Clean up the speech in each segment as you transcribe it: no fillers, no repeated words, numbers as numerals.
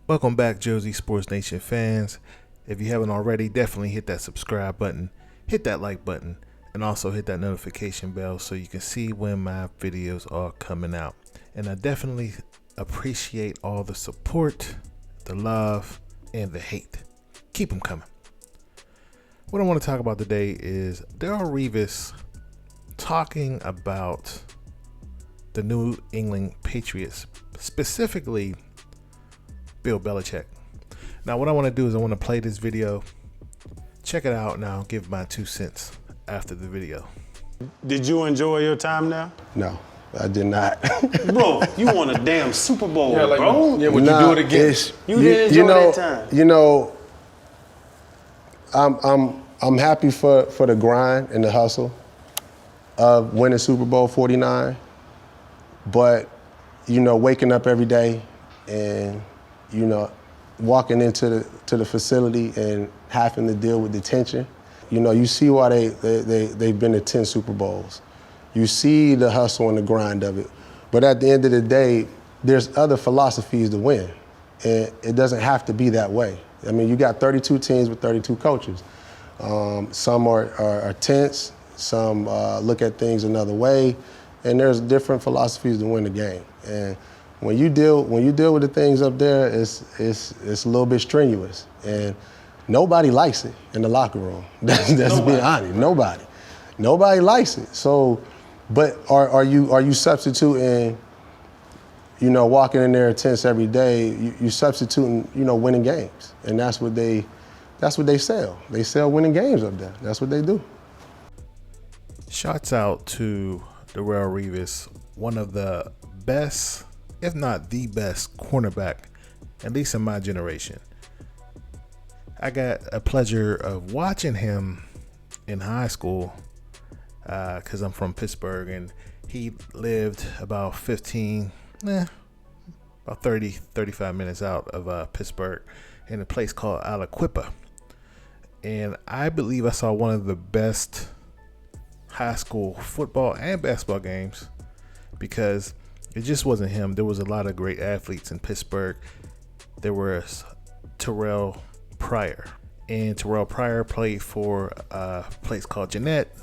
Welcome back, Jersey Sports Nation fans. If you haven't already, definitely hit that subscribe button, hit that like button, and also hit that notification bell so you can see when my videos are coming out. And I definitely appreciate all the support, the love, and the hate. Keep them coming. What I want to talk about today is Darrelle Revis talking about the New England Patriots, specifically Bill Belichick. Now, what I want to do is I want to play this video, check it out, and I'll give my 2 cents after the video. Did you enjoy your time there? No, I did not. Bro, you won a damn Super Bowl, bro. Yeah, would you do it again? You didn't enjoy that time. You know, I'm happy for the grind and the hustle of winning Super Bowl 49, but you know, waking up every day and walking into the facility and having to deal with the tension. You know, you see why they've been to 10 Super Bowls. You see the hustle and the grind of it. But at the end of the day, there's other philosophies to win. And it doesn't have to be that way. I mean, you got 32 teams with 32 coaches. Some are tense, some look at things another way, and there's different philosophies to win the game. And when you deal with the things up there, it's a little bit strenuous, and nobody likes it in the locker room. That's being honest. Nobody likes it. So, but are you substituting? You know, walking in there tense every day, you substituting, winning games, and that's what they sell. They sell winning games up there. That's what they do. Shouts out to Darrelle Revis, one of the best, if not the best, cornerback, at least in my generation. I got a pleasure of watching him in high school because I'm from Pittsburgh, and he lived about 35 minutes out of Pittsburgh in a place called Aliquippa. And I believe I saw one of the best high school football and basketball games because it just wasn't him. There was a lot of great athletes in Pittsburgh. There was Terrell Pryor. And Terrell Pryor played for a place called Jeanette.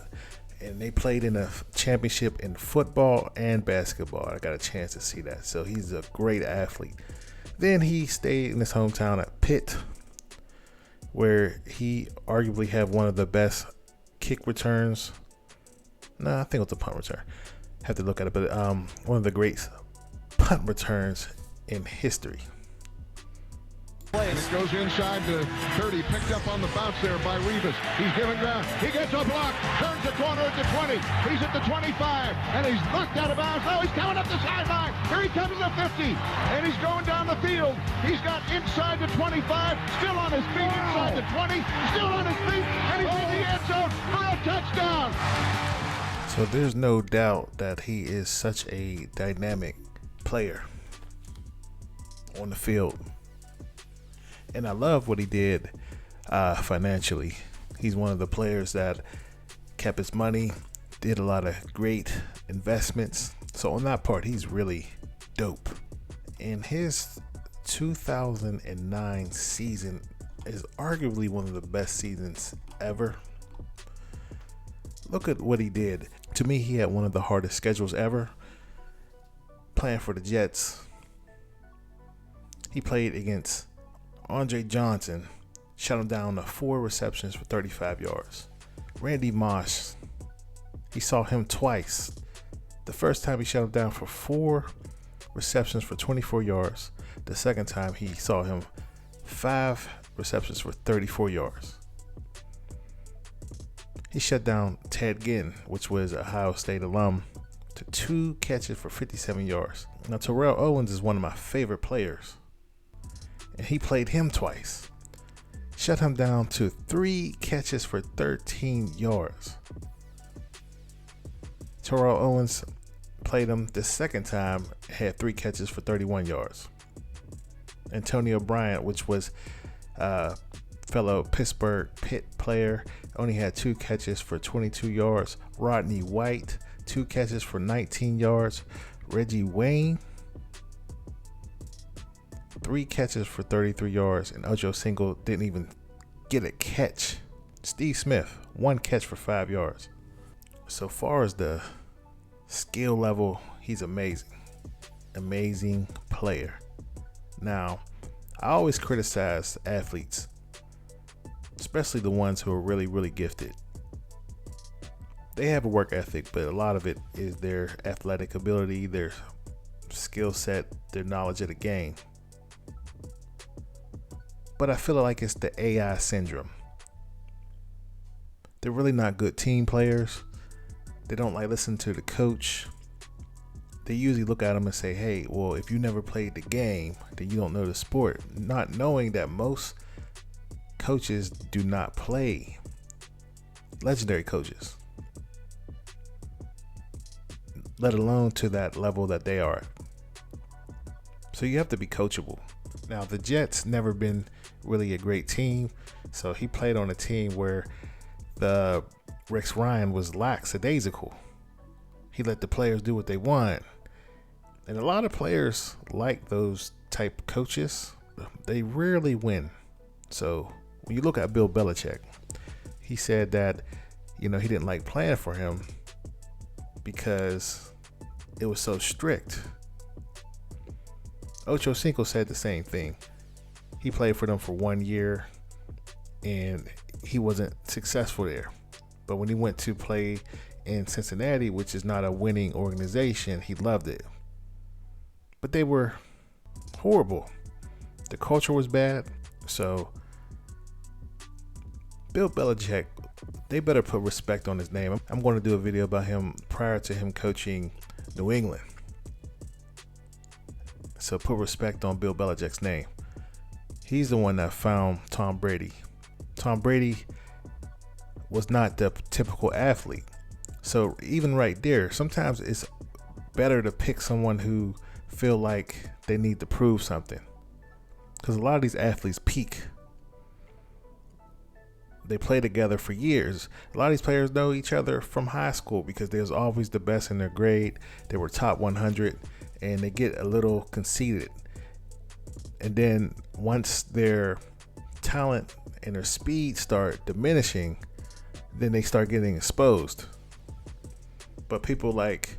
And they played in a championship in football and basketball. I got a chance to see that. So he's a great athlete. Then he stayed in his hometown at Pitt, where he arguably had one of the best kick returns. No, I think it was a punt return. Have to look at it, but one of the great punt returns in history. And it goes inside to 30, picked up on the bounce there by Revis. He's given ground. He gets a block, turns the corner at the 20. He's at the 25, and he's knocked out of bounds. Now he's coming up the sideline. Here he comes to the 50, and he's going down the field. He's got inside the 25, still on his feet, inside the 20, still on his feet, and he's in the end zone for a touchdown. So there's no doubt that he is such a dynamic player on the field. And I love what he did financially. He's one of the players that kept his money, did a lot of great investments. So on that part, he's really dope. And his 2009 season is arguably one of the best seasons ever. Look at what he did. To me, he had one of the hardest schedules ever. Playing for the Jets. He played against Andre Johnson, shut him down to 4 receptions for 35 yards. Randy Moss, he saw him twice. The first time he shut him down for 4 receptions for 24 yards. The second time he saw him 5 receptions for 34 yards. He shut down Ted Ginn, which was Ohio State alum, to 2 catches for 57 yards. Now, Terrell Owens is one of my favorite players, and he played him twice. Shut him down to 3 catches for 13 yards. Terrell Owens played him the second time, had 3 catches for 31 yards. Antonio Bryant, which was fellow Pittsburgh Pitt player, only had 2 catches for 22 yards. Rodney White, 2 catches for 19 yards. Reggie Wayne, 3 catches for 33 yards, and Ocho Cinco didn't even get a catch. Steve Smith, 1 catch for 5 yards. So far as the skill level, he's amazing. Amazing player. Now, I always criticize athletes, especially the ones who are really, really gifted. They have a work ethic, but a lot of it is their athletic ability, their skill set, their knowledge of the game. But I feel like it's the AI syndrome. They're really not good team players. They don't like listen to the coach. They usually look at them and say, hey, well, if you never played the game, then you don't know the sport. Not knowing that most coaches do not play. Legendary coaches. Let alone to that level that they are. So you have to be coachable. Now, the Jets never been really a great team. So he played on a team where the Rex Ryan was lackadaisical. He let the players do what they want. And a lot of players like those type of coaches. They rarely win. So when you look at Bill Belichick, he said that, he didn't like playing for him because it was so strict. Ocho Cinco said the same thing. He played for them for 1 year and he wasn't successful there. But when he went to play in Cincinnati, which is not a winning organization, he loved it. But they were horrible. The culture was bad. So Bill Belichick, they better put respect on his name. I'm going to do a video about him prior to him coaching New England. So put respect on Bill Belichick's name. He's the one that found Tom Brady. Tom Brady was not the typical athlete. So even right there, sometimes it's better to pick someone who feel like they need to prove something. Because a lot of these athletes peak. They play together for years. A lot of these players know each other from high school because they was always the best in their grade. They were top 100 and they get a little conceited. And then once their talent and their speed start diminishing, then they start getting exposed. But people like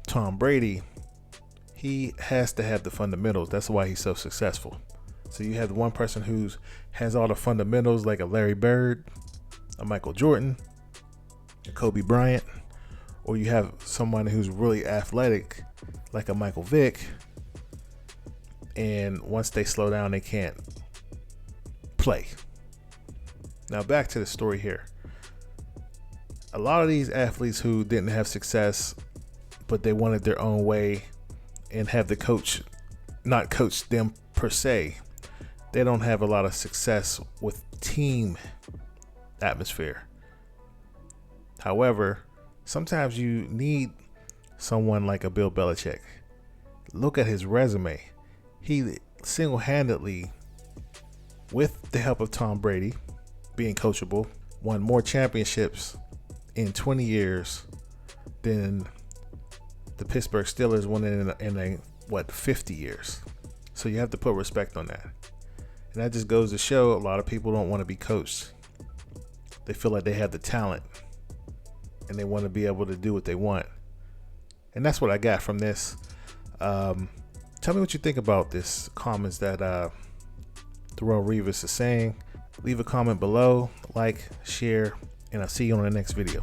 Tom Brady, he has to have the fundamentals. That's why he's so successful. So you have one person who has all the fundamentals, like a Larry Bird, a Michael Jordan, a Kobe Bryant, or you have someone who's really athletic, like a Michael Vick, and once they slow down, they can't play. Now back to the story here. A lot of these athletes who didn't have success, but they wanted their own way and have the coach not coach them per se, they don't have a lot of success with team atmosphere. However, sometimes you need someone like a Bill Belichick. Look at his resume. He single-handedly, with the help of Tom Brady, being coachable, won more championships in 20 years than the Pittsburgh Steelers won in 50 years. So you have to put respect on that. And that just goes to show a lot of people don't want to be coached. They feel like they have the talent and they want to be able to do what they want. And that's what I got from this. Tell me what you think about this comments that Darrelle Revis is saying. Leave a comment below, like, share, and I'll see you on the next video.